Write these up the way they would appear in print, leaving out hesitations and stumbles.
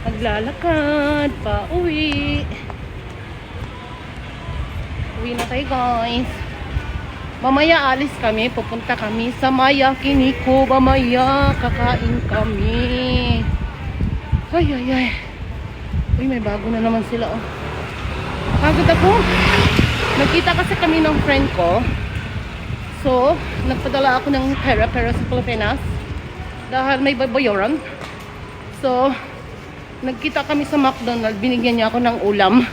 Naglalakad pa uwi. Uwi na tayo guys. Mamaya alis kami. Pupunta kami sa Maya Kiniko. Mamaya kakain kami. Ay ay ay. Uy, may bago na naman sila oh. Pagod ako. Nagkita kasi kami ng friend ko. So, nagpadala ako ng pera sa Pilipinas. Dahil may babayaran. So, nagkita kami sa McDonald's. Binigyan niya ako ng ulam.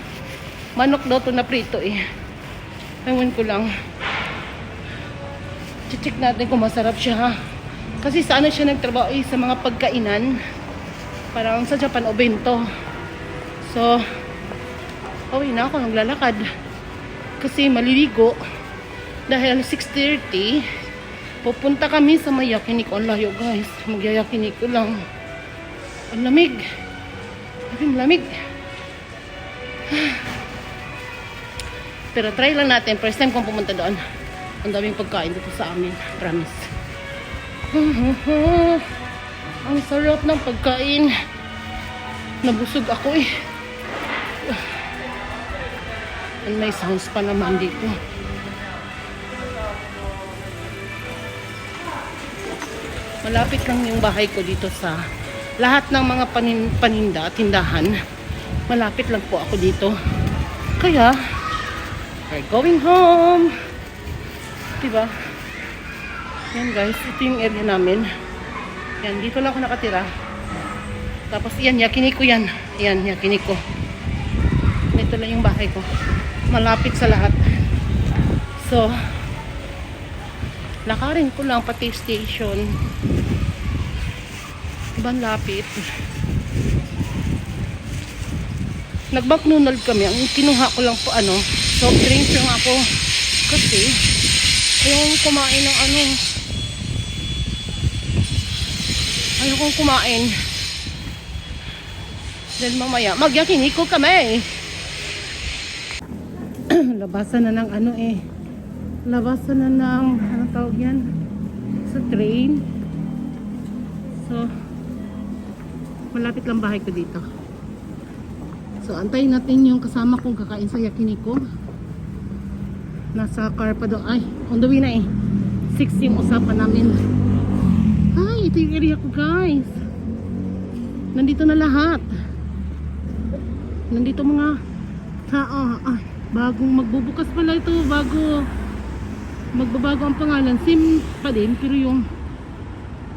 Manok daw to na prito eh. Ewan ko lang. Check natin kung masarap siya ha. Kasi sana siya nagtrabaho eh, sa mga pagkainan. Parang sa Japan o bento. So, uwi na ako, naglalakad. Kasi maliligo. Dahil 6:30, pupunta kami sa may Yakiniko. Ang layo guys. Magyayakiniko lang. Ang lamig. Ang lamig. Pero try lang natin. First time kong pumunta doon. Ang daming pagkain dito sa amin. Promise. Ang sarap ng pagkain. Nabusog ako eh. And may sounds pa naman dito. Malapit lang yung bahay ko dito sa lahat ng mga paninda, tindahan. Malapit lang po ako dito. Kaya, we're going home. Diba? Yan guys, ito yung area namin. Yan, dito lang ako nakatira. Tapos yan, Yakiniko yan. Yan, Yakiniko. Ito lang yung bahay ko. Malapit sa lahat. So, lakarin ko lang pati station. Ibang lapit. Nag-McDonald's kami. Ang kinuha ko lang po soft drinks lang ako. Kasi, ayokong kumain ng ayokong kumain. Dahil mamaya, Magyakiniko kami. Labasan na ng labasan na ng, tawag yan? Sa train. So, malapit lang bahay ko dito. So, antayin natin yung kasama kong kakain sa Yakiniko. Nasa car pa doon. Ay, on the way na eh. 6 yung usapan namin. Ay, ito yung area ko guys. Nandito na lahat. Nandito mga tao. Ay, bagong magbubukas pala ito. Magbabago ang pangalan. Same pa din, pero yung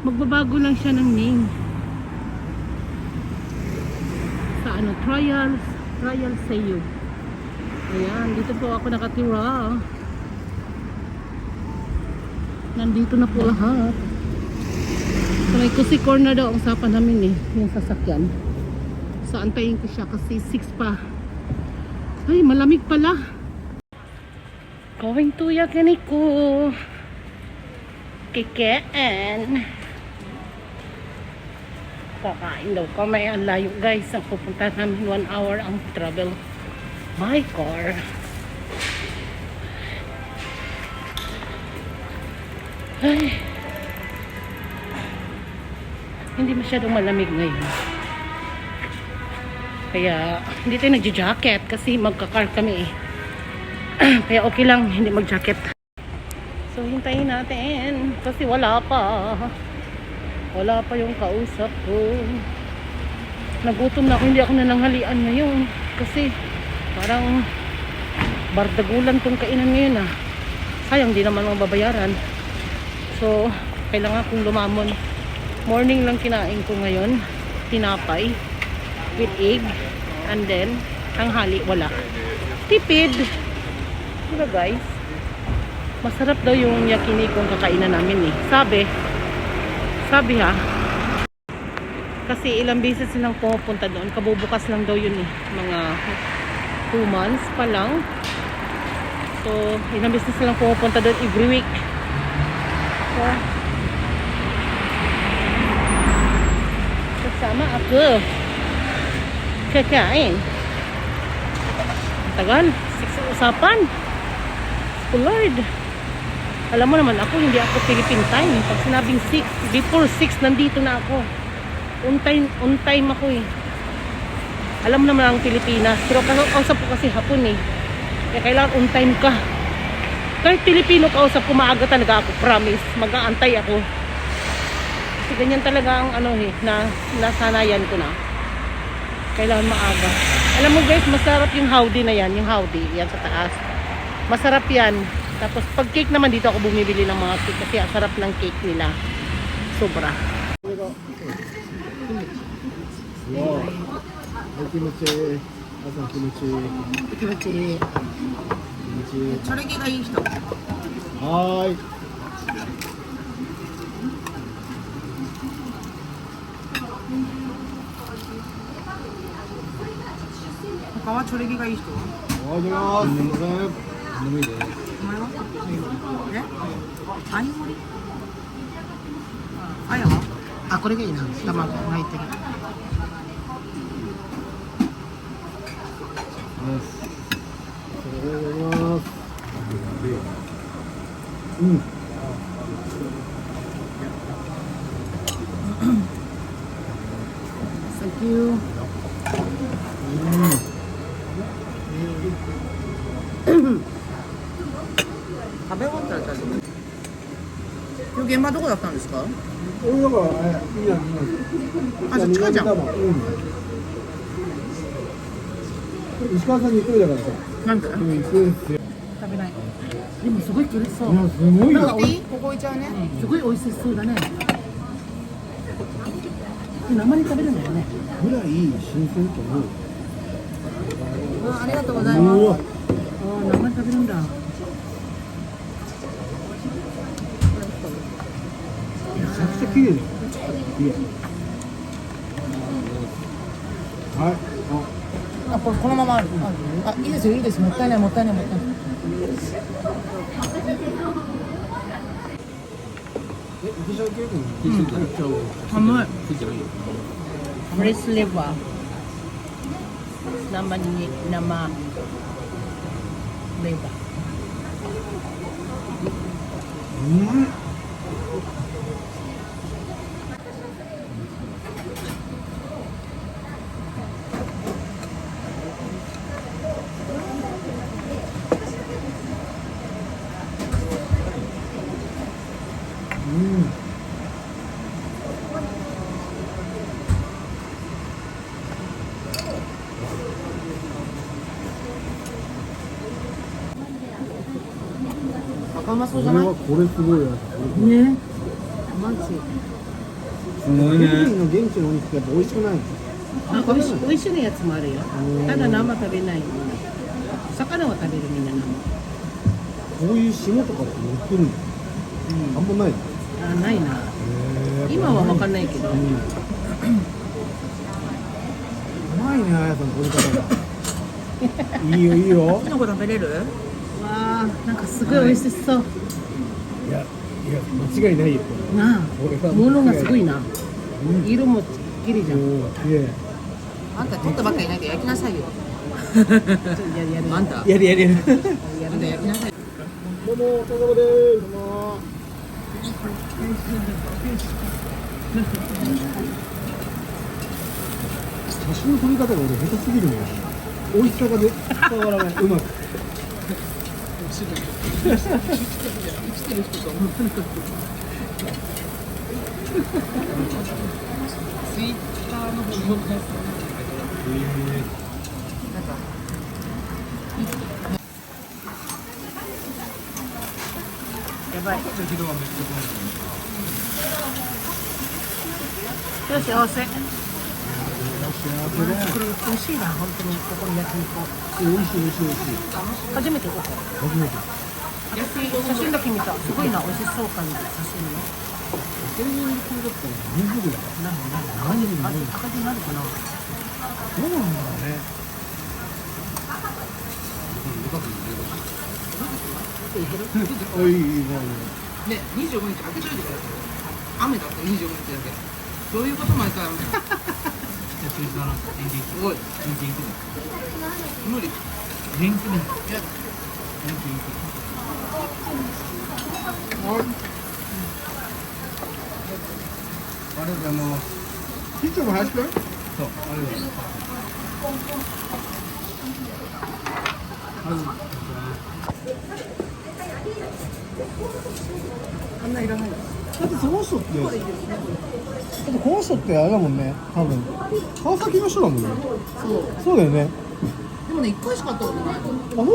magbabago lang siya ng name. Sa Trial Seiyu. Ayan, dito po ako nakatira. Nandito na po lahat. So, may kusi corner daw ang usapan namin eh, yung sasakyan. So, antayin ko siya kasi 6 pa. Ay, malamig pala. Going to Yakiniko. Kikeen. Kakain daw kami. Ang layo guys. Ang pupunta namin 1 hour ang travel by car. Ay. Hindi masyadong malamig ngayon. Kaya hindi tayo nagja-jacket kasi magka-car kami eh. Kaya okay lang hindi mag-jacket. So hintayin natin kasi wala pa yung kausap ko. Nagutom na ako, hindi ako nananghalian ngayon kasi parang bardagulan tong kainan ngayon ah. Sayang di naman mababayaran. So kailangan kong lumamon. Morning lang kinain ko ngayon, tinapay with egg, and then tanghali wala. Tipid. Diba guys? Masarap daw yung Yakiniko kakainan namin eh. Sabi ha. Kasi ilang beses silang pumupunta doon. Kabubukas lang daw yun eh. Mga 2 months pa lang. So, ilang beses silang pumupunta doon every week. So, kasama ako. Kakain. Tagal. 6 usapan. Lord. Alam mo naman ako, hindi ako Philippine time. Pag sinabing 6, before 6, nandito na ako. On time ako eh. Alam mo naman ang Pilipinas. Pero kausap ko kasi hapon eh. Kaya kailangan on time ka. Kahit Pilipino kausap ko, maaga talaga ako. Promise. Mag-aantay ako. Kasi ganyan talaga ang ano eh, na nasanayan ko na. Kailangan maaga. Alam mo guys, masarap yung howdy na yan. Yung howdy, yan sa taas. Masarap yan. Tapos pag cake naman dito ako bumibili ng mga cake. Kasi ang sarap ng cake nila. Sobra. Wow. Kimochi. Asa kimochi. Kimochi. Kimochi. チョレギがいい人。はーい。他はチョレギがいい人。おはようございます。すみません。眠いです。お前は？え？アイモリ？あやは？あ、これがいいな。卵入ってる。おはようございます。うん。Thank you. 食べ終わったら大丈夫。今日現場どこだったんですか？俺だからいいやん。あ、じゃあ近いじゃん。うん。石川さんに行くだからさ。なんで？うん、行くんですよ。食べない。でもすごい苦しそう。いや、すごいよ。ここ置いちゃうね。すごい美味しそうだね。生に食べるんだよね。ぐらい新鮮と思う。ありがとうございうます。わ。ああ、生に食べるんだ。めちゃくちゃ綺麗だよ。いいよ。はい。あ、これこのままある。あ、いいですよいいですよ。もったいないもったいないもったいない。私は結構入っちゃう。甘い。フレッシュレバー。生に生レバー。うん。赤うまそうじゃない？これすごいやつ。ね。マジ。すごいね。フィリピンの現地のお肉ってやっぱ美味しくないの？あ、美味しいやつもあるよ。ただ生食べない。魚は食べるみんな生。こういう霜とかって乗ってるの？あんまないの？あ、ないな。今は分かんないけど。うまいね、あやさん、取り方が。いいよ、いいよ。キノコ食べれる？わあ、なんかすごい美味しそう。いや、間違いないよ。なあ、物がすごいな。色も綺麗じゃん。おー、綺麗。あんた取ったばっかりないで焼きなさいよ。やる。あんた。やる。あんた焼きなさい。どうも、お疲れ様です。どうも。写真の撮り方が俺下手すぎるんだよ。美味しさがね、伝わらない。うまく。生きてる人と思ってる。ツイッターの方がなんかやばい。今日幸せ。これ美味しいな、本当にここの焼肉。美味しい。初めてここ。初めて。写真だけ見た。すごいな、美味しそう感じ。写真ね。それに入れてだったら何度ぐらい？何高くなるかな。どうなんだろうね。おい、いいね。ね、25日開けといてください。雨だって25日だけ。どういうこと毎回雨。すごい。無理。ありがとうございます。ピッチャーも林くん？そう、ありがとうございます。あんないらないよ。だってその人ってだってこの人ってあれだもんね、多分川崎の人だもんね。そう。そうだよね。でもね、1回しか会ったことない。あ、そう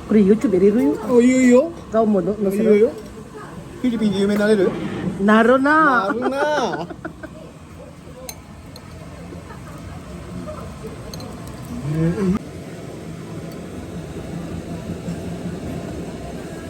これ YouTube 入れるよ。なの。いいよいいよ。顔ものいいよいいよ。フィリピンで有名になれる？なるななるなぁ。